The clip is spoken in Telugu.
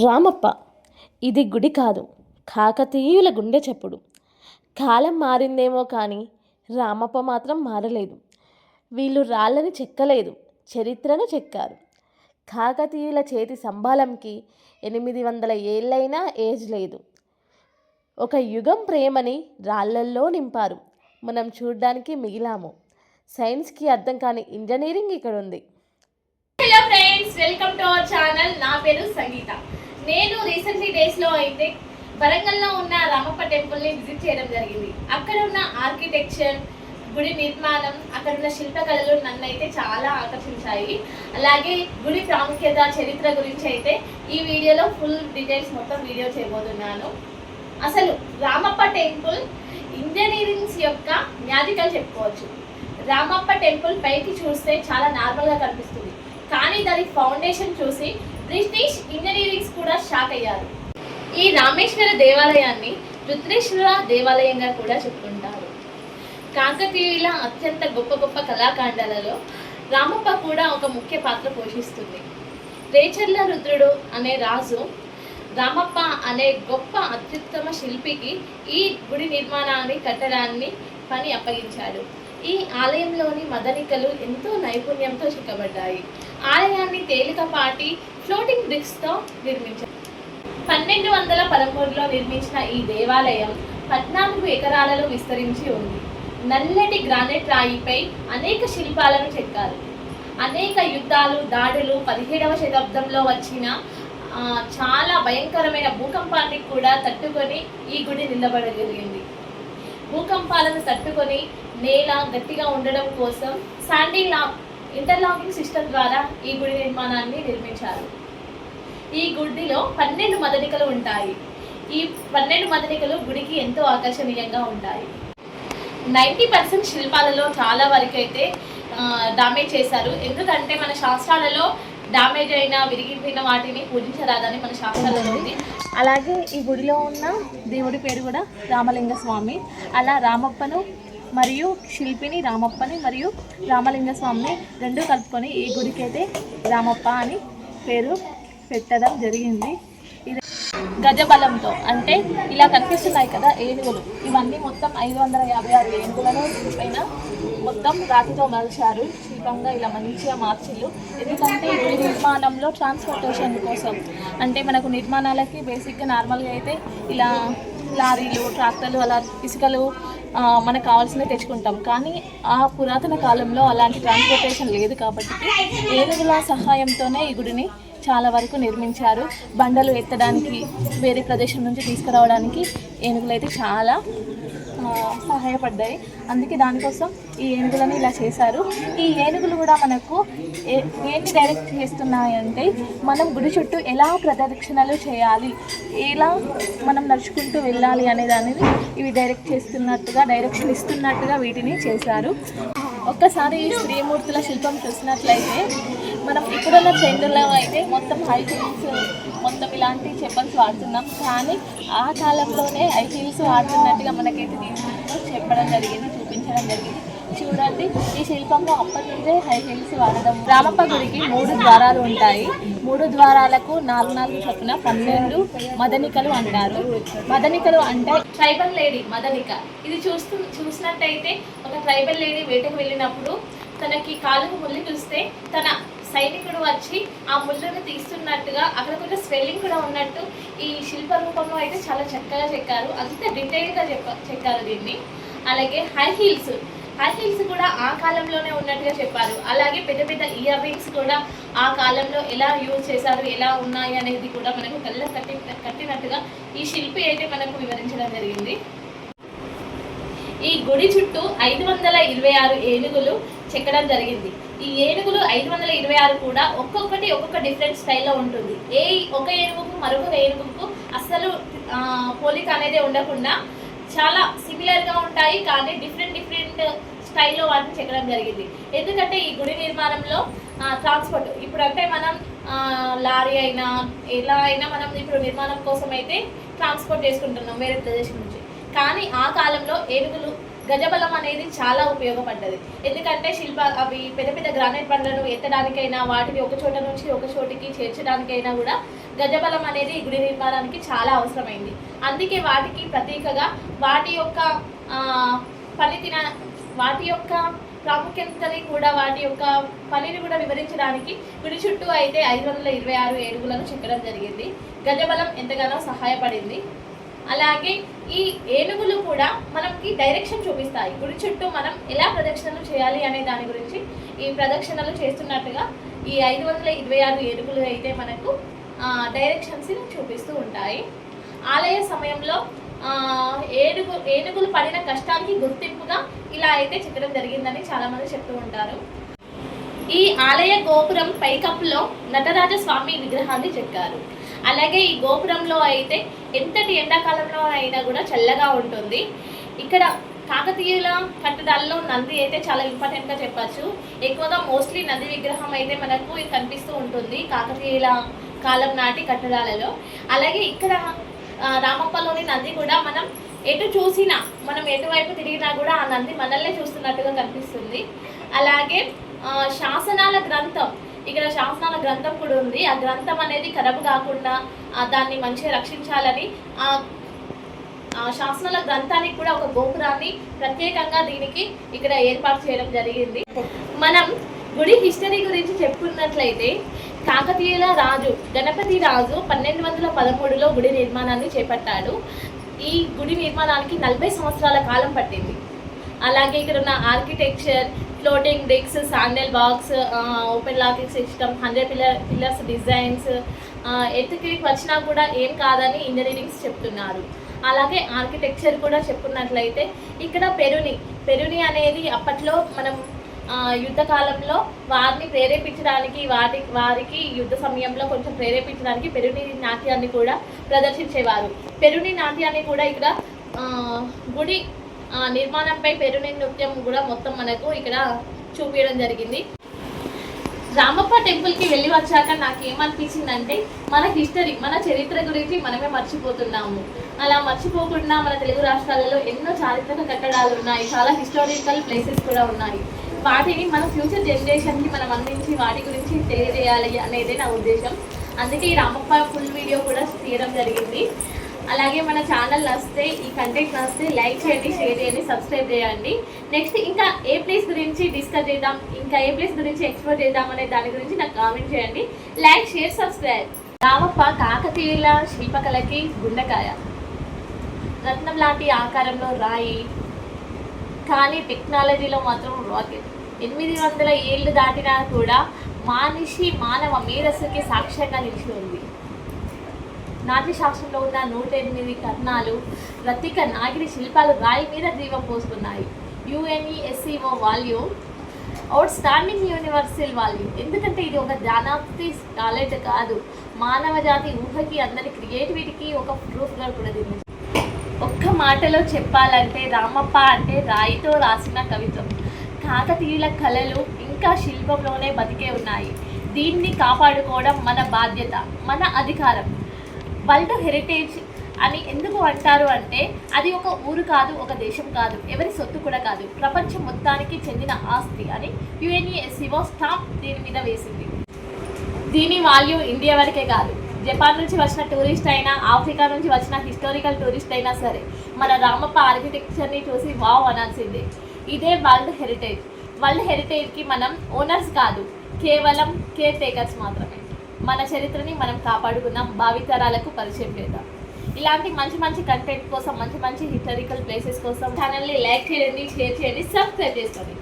రామప్ప ఇది గుడి కాదు, కాకతీయుల గుండె చప్పుడు. కాలం మారిందేమో కానీ రామప్ప మాత్రం మారలేదు. వీళ్ళు రాళ్ళని చెక్కలేదు, చరిత్రను చెక్కారు. కాకతీయుల చేతి సంబాళంకి 800 ఏళ్ళైనా ఏజ్ లేదు. ఒక యుగం ప్రేమని రాళ్ళల్లో నింపారు. మనం చూడ్డానికి మిగిలాము. సైన్స్కి అర్థం కాని ఇంజనీరింగ్ ఇక్కడ ఉంది. Hello friends, welcome to our channel. నా పేరు సంగీత. నేను రీసెంట్లీ డేస్లో అయితే వరంగల్లో ఉన్న రామప్ప టెంపుల్ని విజిట్ చేయడం జరిగింది. అక్కడ ఉన్న ఆర్కిటెక్చర్, గుడి నిర్మాణం, అక్కడ ఉన్న శిల్పకళలు నన్ను అయితే చాలా ఆకర్షించాయి. అలాగే గుడి ప్రాముఖ్యత, చరిత్ర గురించి అయితే ఈ వీడియోలో ఫుల్ డీటెయిల్స్ మొత్తం వీడియో చేయబోతున్నాను. అసలు రామప్ప టెంపుల్ ఇంజనీరింగ్స్ యొక్క మ్యాజికల్ చెప్పుకోవచ్చు. రామప్ప టెంపుల్ పైకి చూస్తే చాలా నార్మల్గా కనిపిస్తుంది, కానీ దాని ఫౌండేషన్ చూసి బ్రిటిష్ ఇంజనీరింగ్స్ కూడా షాక్ అయ్యారు. ఈ రామేశ్వర దేవాలయాన్ని రుద్రేశ్వర దేవాలయంగా కూడా చెప్పుకుంటారు. కాకతీయుల అత్యంత గొప్ప గొప్ప కళాఖండాలలో రామప్ప కూడా ఒక ముఖ్య పాత్ర పోషిస్తుంది. రేచర్ల రుద్రుడు అనే రాజు రామప్ప అనే గొప్ప అత్యుత్తమ శిల్పికి ఈ గుడి నిర్మాణాన్ని కట్టడాన్ని పని అప్పగించాడు. ఈ ఆలయంలోని మదనికలు ఎంతో నైపుణ్యంతో చెక్కబడ్డాయి. ఆలయాన్ని తేలికపాటి ఫ్లోటింగ్ బ్రిక్స్తో నిర్మించారు. 1213లో నిర్మించిన ఈ దేవాలయం 14 ఎకరాలలో విస్తరించి ఉంది. నల్లటి గ్రానైట్ రాయిపై అనేక శిల్పాలను చెక్కారు. అనేక యుద్ధాలు, దాడులు, 17వ శతాబ్దంలో వచ్చిన చాలా భయంకరమైన భూకంపాన్ని కూడా తట్టుకొని ఈ గుడి నిలబడగలిగింది. భూకంపాలను తట్టుకొని నేల గట్టిగా ఉండడం కోసం శాండీ ఇంటర్లాకింగ్ సిస్టమ్ ద్వారా ఈ గుడి నిర్మాణాన్ని నిర్మించారు. ఈ గుడిలో 12 మదనికలు ఉంటాయి. ఈ 12 మదనికలు గుడికి ఎంతో ఆకర్షణీయంగా ఉంటాయి. 90% శిల్పాలలో చాలా వరకు అయితే డామేజ్ చేశారు. ఎందుకంటే మన శాస్త్రాలలో డామేజ్ అయిన, విరిగిపోయిన వాటిని పూజించరాదని మన శాస్త్రాలలో ఉంది. అలాగే ఈ గుడిలో ఉన్న దేవుడి పేరు కూడా రామలింగ స్వామి. అలా రామప్పను మరియు శిల్పిని రామప్పని మరియు రామలింగ స్వామిని రెండు కలుపుకొని ఈ గుడికి అయితే రామప్ప అని పేరు పెట్టడం జరిగింది. ఇది గజబలంతో, అంటే ఇలా కనిపిస్తున్నాయి కదా ఏనుగులు, ఇవన్నీ మొత్తం 556 ఏనుగులను పైన మొత్తం రాతితో మలిచారు. శిల్పంగా ఇలా మంచిగా మార్చిళ్ళు. ఎందుకంటే ఈ గుడి నిర్మాణంలో ట్రాన్స్పోర్టేషన్ కోసం, అంటే మనకు నిర్మాణాలకి బేసిక్గా నార్మల్గా అయితే ఇలా లారీలు, ట్రాక్టర్లు, అలా ఇసుకలు మనకు కావాల్సినవి తెచ్చుకుంటాం. కానీ ఆ పురాతన కాలంలో అలాంటి ట్రాన్స్పోర్టేషన్ లేదు కాబట్టి ఏనుగుల సహాయంతోనే ఈ గుడిని చాలా వరకు నిర్మించారు. బండలు ఎత్తడానికి, వేరే ప్రదేశం నుంచి తీసుకురావడానికి ఏనుగులు అయితే చాలా సహాయపడ్డాయి. అందుకే దానికోసం ఈ ఏనుగులను ఇలా చేశారు. ఈ ఏనుగులు కూడా మనకు ఏంటి డైరెక్ట్ చేస్తున్నాయంటే మనం గుడి చుట్టూ ఎలా ప్రదక్షిణలు చేయాలి, ఎలా మనం నడుచుకుంటూ వెళ్ళాలి అనేది ఇవి డైరెక్ట్ చేస్తున్నట్టుగా, డైరెక్షన్ ఇస్తున్నట్టుగా వీటిని చేశారు. ఒక్కసారి ఈ శ్రీమూర్తుల శిల్పం చూసినట్లయితే మనం ఇప్పుడున్న ట్రెండ్లో అయితే మొత్తం హై హీల్స్, మొత్తం ఇలాంటి చెప్పల్స్ వాడుతున్నాం. కానీ ఆ కాలంలోనే హై హీల్స్ వాడుతున్నట్టుగా మనకైతే దీంట్లో చెప్పడం జరిగింది, చూపించడం జరిగింది. చూడండి, ఈ శిల్పంలో అప్పటి నుంచే హై హీల్స్ వాడడం. రామప్ప గుడికి 3 ద్వారాలు ఉంటాయి. 3 ద్వారాలకు 4 చొప్పున 12 మదనికలు అంటారు. మదనికలు అంటే ట్రైబల్ లేడీ మదనిక. ఇది చూసినట్టయితే ఒక ట్రైబల్ లేడీ వేటకు వెళ్ళినప్పుడు తనకి కాలుకు ముళ్ళు చూస్తే తన సైనికుడు వచ్చి ఆ ముళ్ళను తీస్తున్నట్టుగా, అక్కడ కొంచెం స్వెల్లింగ్ కూడా ఉన్నట్టు ఈ శిల్ప రూపంలో అయితే చాలా చక్కగా చెక్కారు. అంత డీటెయిల్గా చెక్కారు దీన్ని. అలాగే హై హీల్స్ కూడా ఆ కాలంలోనే ఉన్నట్టుగా చెప్పారు. అలాగే పెద్ద పెద్ద ఇయర్ రింగ్స్ కూడా ఆ కాలంలో ఎలా యూజ్ చేశారు, ఎలా ఉన్నాయి అనేది కూడా మనకు కళ్ళ కట్టినట్టుగా ఈ శిల్పి అయితే మనకు వివరించడం జరిగింది. ఈ గుడి చుట్టూ 526 ఏనుగులు చెక్కడం జరిగింది. ఈ ఏనుగులు 526 కూడా ఒక్కొక్క డిఫరెంట్ స్టైల్లో ఉంటుంది. ఒక ఏనుగుకు మరొక ఏనుగుకు అస్సలు పోలిక అనేది ఉండకుండా చాలా సిమిలర్గా ఉంటాయి. కానీ డిఫరెంట్ స్టైల్లో వాటిని చెక్కడం జరిగింది. ఎందుకంటే ఈ గుడి నిర్మాణంలో ట్రాన్స్పోర్ట్, ఇప్పుడు అంటే మనం లారీ అయినా ఎలా అయినా మనం ఇప్పుడు నిర్మాణం కోసం అయితే ట్రాన్స్పోర్ట్ చేసుకుంటున్నాం వేరే ప్రదేశం నుంచి. కానీ ఆ కాలంలో ఏనుగులు గజబలం అనేది చాలా ఉపయోగపడ్డది. ఎందుకంటే అవి పెద్ద పెద్ద గ్రానైట్ బండలను ఎత్తడానికైనా వాటిని ఒక చోట నుంచి ఒక చోటికి చేర్చడానికైనా కూడా గజబలం అనేది గుడి నిర్మాణానికి చాలా అవసరమైంది. అందుకే వాటికి ప్రతీకగా వాటి యొక్క వాటి యొక్క ప్రాముఖ్యతని కూడా వాటి యొక్క పనిని కూడా వివరించడానికి గుడి చుట్టూ అయితే 526 ఏనుగులను చెక్కడం జరిగింది. గజబలం ఎంతగానో సహాయపడింది. అలాగే ఈ ఏనుగులు కూడా మనకి డైరెక్షన్ చూపిస్తాయి. గుడి చుట్టూ మనం ఎలా ప్రదక్షిణలు చేయాలి అనే దాని గురించి ఈ ప్రదక్షిణలు చేస్తున్నట్టుగా ఈ 526 ఏనుగులు అయితే మనకు డైరెక్షన్స్ని చూపిస్తూ ఉంటాయి. ఆలయ సమయంలో ఏనుగులు పడిన కష్టానికి గుర్తింపుగా ఇలా అయితే చెక్కడం జరిగిందని చాలామంది చెప్తూ ఉంటారు. ఈ ఆలయ గోపురం పైకప్పులో నటరాజ స్వామి విగ్రహాన్ని చెక్కారు. అలాగే ఈ గోపురంలో అయితే ఎంతటి ఎండాకాలంలో అయినా కూడా చల్లగా ఉంటుంది. ఇక్కడ కాకతీయుల కట్టడాల్లో నంది అయితే చాలా ఇంపార్టెంట్గా చెప్పచ్చు. ఎక్కువగా మోస్ట్లీ నంది విగ్రహం అయితే మనకు కనిపిస్తూ ఉంటుంది కాకతీయుల కాలం నాటి కట్టడాలలో. అలాగే ఇక్కడ రామప్పలోని నంది కూడా మనం ఎటు చూసినా, మనం ఎటువైపు తిరిగినా కూడా ఆ నంది మనల్నే చూస్తున్నట్టుగా కనిపిస్తుంది. అలాగే శాసనాల గ్రంథం, ఇక్కడ శాసనాల గ్రంథం కూడా ఉంది. ఆ గ్రంథం అనేది ఖరాబ్ కాకుండా దాన్ని మంచిగా రక్షించాలని ఆ శాసనాల గ్రంథానికి కూడా ఒక గోపురాన్ని ప్రత్యేకంగా దీనికి ఇక్కడ ఏర్పాటు చేయడం జరిగింది. మనం గుడి హిస్టరీ గురించి చెప్పుకున్నట్లయితే కాకతీయుల రాజు గణపతి రాజు 1213లో గుడి నిర్మాణాన్ని చేపట్టాడు. ఈ గుడి నిర్మాణానికి 40 సంవత్సరాల కాలం పట్టింది. అలాగే ఇక్కడ ఉన్న architecture, floating bricks, sandal box, open locking system, 100 pillars designs ఎత్తుకి వచ్చినా కూడా ఏం కాదని ఇంజనీరింగ్స్ చెప్తున్నారు. అలాగే ఆర్కిటెక్చర్ కూడా చెప్పుకున్నట్లయితే ఇక్కడ పెరుని అనేది అప్పట్లో మనం యుద్ధ కాలంలో వారిని ప్రేరేపించడానికి వారికి యుద్ధ సమయంలో కొంచెం ప్రేరేపించడానికి పెరుని నాట్యాన్ని కూడా ప్రదర్శించేవారు. పెరుని నాట్యాన్ని కూడా ఇక్కడ గుడి నిర్మాణంపై పెరుని నృత్యం కూడా మొత్తం మనకు ఇక్కడ చూపించడం జరిగింది. రామప్ప టెంపుల్కి వెళ్ళి వచ్చాక నాకు ఏమనిపించిందంటే మన హిస్టరీ, మన చరిత్ర గురించి మనమే మర్చిపోతున్నాము. అలా మర్చిపోకుండా మన తెలుగు రాష్ట్రాలలో ఎన్నో చారిత్రక కట్టడాలు ఉన్నాయి, చాలా హిస్టారికల్ ప్లేసెస్ కూడా ఉన్నాయి. వాటిని మన ఫ్యూచర్ జనరేషన్కి మనం అందించి వాటి గురించి తెలియజేయాలి అనేది నా ఉద్దేశం. అందుకే ఈ రామప్ప ఫుల్ వీడియో కూడా తీయడం జరిగింది. అలాగే మన ఛానల్ నచ్చితే, ఈ కంటెంట్ నచ్చితే లైక్ చేయండి, షేర్ చేయండి, సబ్స్క్రైబ్ చేయండి. నెక్స్ట్ ఇంకా ఏ ప్లేస్ గురించి డిస్కస్ చేద్దాం, ఇంకా ఏ ప్లేస్ గురించి ఎక్స్ప్లోర్ చేద్దాం అనే దాని గురించి నాకు కామెంట్ చేయండి. Like, share, subscribe. రామప్ప కాకతీయుల శిల్పకళకి గుండెకాయ. రత్నం లాంటి ఆకారంలో రాయి, కానీ టెక్నాలజీలో మాత్రం రాకెట్. 800 ఏళ్ళు దాటినా కూడా మానవ మేధస్సుకి సాక్ష్యంగా నిలిచి ఉంది. నాట్యశాస్త్రంలో ఉన్న 108 కర్ణాలు, ప్రతీక నాగిరి శిల్పాలు రాయి మీద జీవం పోస్తున్నాయి. UNESCO volume out standing universal volume. ఎందుకంటే ఇది ఒక జానాప్తి టాలెంట్ కాదు, మానవ జాతి ఊహకి, అందరి క్రియేటివిటీకి ఒక ప్రూఫ్గా కూడా దీన్ని. ఒక్క మాటలో చెప్పాలంటే రామప్ప అంటే రాయితో రాసిన కవిత్వం. కాకతీయుల కళలు ఇంకా శిల్పంలోనే బతికే ఉన్నాయి. దీన్ని కాపాడుకోవడం మన బాధ్యత, మన అధికారం. వరల్డ్ హెరిటేజ్ అని ఎందుకు అంటారు అంటే అది ఒక ఊరు కాదు, ఒక దేశం కాదు, ఎవరి సొత్తు కూడా కాదు, ప్రపంచం మొత్తానికి చెందిన ఆస్తి అని UNESCO స్టాంప్ దీని మీద వేసింది. దీని వాల్యూ ఇండియా వరకే కాదు, జపాన్ నుంచి వచ్చిన టూరిస్ట్ అయినా, ఆఫ్రికా నుంచి వచ్చిన హిస్టారికల్ టూరిస్ట్ అయినా సరే మన రామప్ప ఆర్కిటెక్చర్ని చూసి వావ్ అనాల్సిందే. ఇదే వరల్డ్ హెరిటేజ్. వరల్డ్ హెరిటేజ్కి మనం ఓనర్స్ కాదు, కేవలం కేర్ టేకర్స్ మాత్రమే. మన చరిత్రని మనం కాపాడుకున్నాం, భావితరాలకు పరిచయం చేద్దాం. ఇలాంటి మంచి కంటెంట్ కోసం, మంచి హిస్టారికల్ ప్లేసెస్ కోసం ఛానల్ని లైక్ చేయండి, షేర్ చేయండి, సబ్స్క్రైబ్ చేసుకోండి.